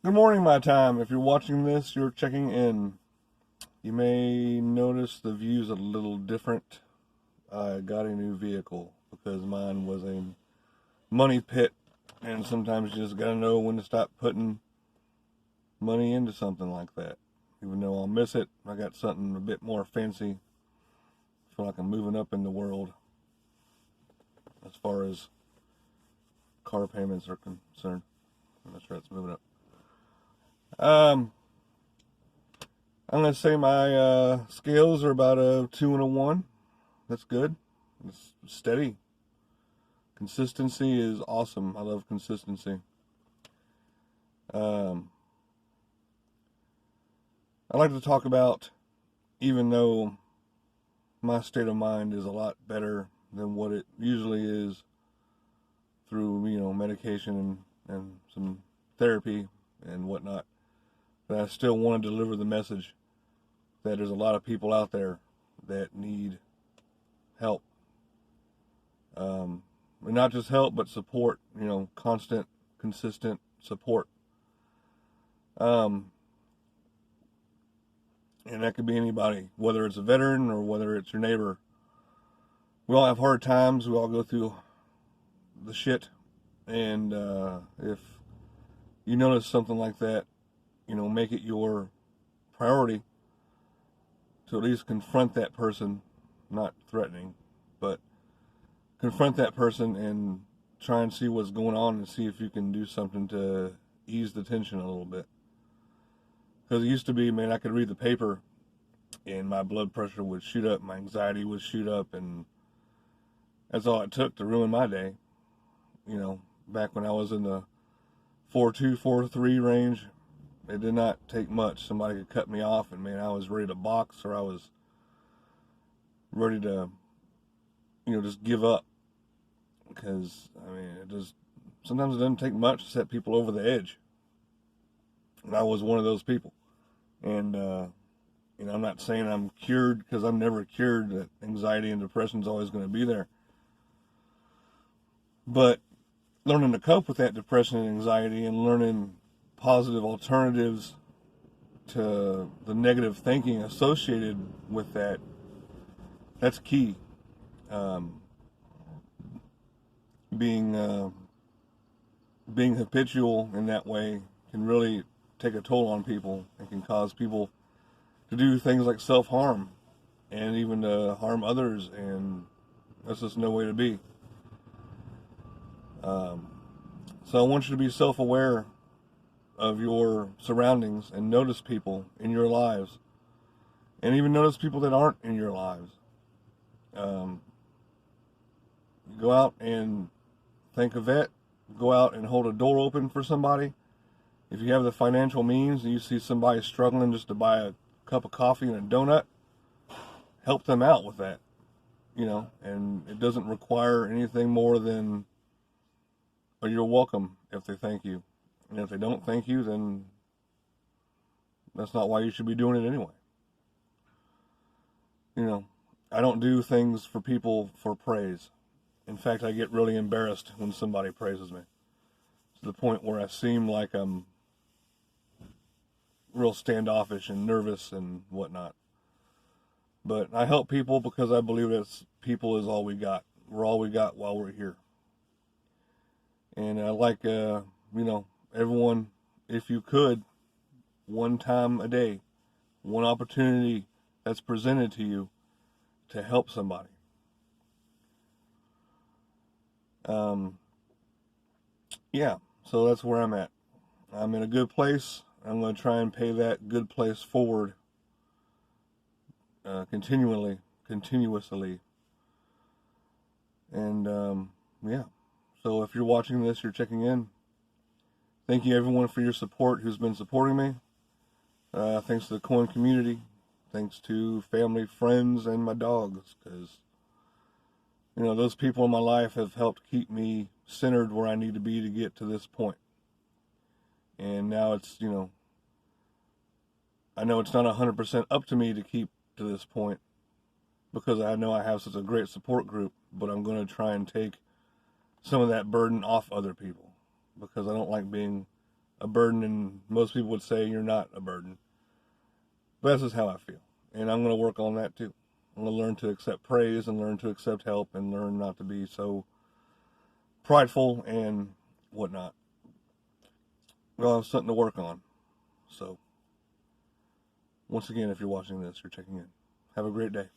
Good morning, my time. If you're watching this, you're checking in. You may notice the view's a little different. I got a new vehicle because mine was a money pit, and sometimes you just gotta know when to stop putting money into something like that. Even though I'll miss it, I got something a bit more fancy. Feel like I'm moving up in the world as far as car payments are concerned. That's right, it's moving up. Um, I'm gonna say my scales are about a 2 and a 1. That's good. It's steady. Consistency is awesome. I love consistency. Um, I like to talk about, even though my state of mind is a lot better than what it usually is through, medication and some therapy and whatnot, but I still want to deliver the message that there's a lot of people out there that need help. And not just help, but support, constant, consistent support. Um, and that could be anybody, whether it's a veteran or whether it's your neighbor. We all have hard times. We all go through the shit. And if you notice something like that, make it your priority to at least confront that person, not threatening, but confront that person and try and see what's going on and see if you can do something to ease the tension a little bit. Because it used to be, man, I could read the paper and my blood pressure would shoot up, my anxiety would shoot up, and that's all it took to ruin my day. Back when I was in the 4.2, 4.3 range, it did not take much. Somebody could cut me off, and man, I was ready to box, or I was ready to, just give up. Because I mean, sometimes it doesn't take much to set people over the edge, and I was one of those people. And I'm not saying I'm cured, because I'm never cured. That anxiety and depression is always going to be there, but learning to cope with that depression and anxiety and learning positive alternatives to the negative thinking associated with that's key. Um, being being habitual in that way can really take a toll on people and can cause people to do things like self-harm and even to harm others, and that's just no way to be. Um, so I want you to be self-aware of your surroundings and notice people in your lives, and even notice people that aren't in your lives. Um, go out and thank a vet. Go out and hold a door open for somebody. If you have the financial means and you see somebody struggling just to buy a cup of coffee and a donut, help them out with that. And it doesn't require anything more than a you're welcome if they thank you. And if they don't thank you, then that's not why you should be doing it anyway. You know, I don't do things for people for praise. In fact, I get really embarrassed when somebody praises me, to the point where I seem like I'm real standoffish and nervous and whatnot. But I help people because I believe that people is all we got. We're all we got while we're here. And I like, everyone, if you could, one time a day, one opportunity that's presented to you to help somebody. Um, yeah, so that's where I'm at. I'm in a good place. I'm going to try and pay that good place forward continuously. And yeah, so if you're watching this, you're checking in. Thank you everyone for your support who's been supporting me. Thanks to the coin community. Thanks to family, friends, and my dogs, because those people in my life have helped keep me centered where I need to be to get to this point. And now it's, I know it's not 100% up to me to keep to this point, because I know I have such a great support group, but I'm going to try and take some of that burden off other people, because I don't like being a burden, and most people would say you're not a burden. But that's just how I feel. And I'm going to work on that too. I'm going to learn to accept praise and learn to accept help and learn not to be so prideful and whatnot. We all have something to work on. So, once again, if you're watching this, you're checking in. Have a great day.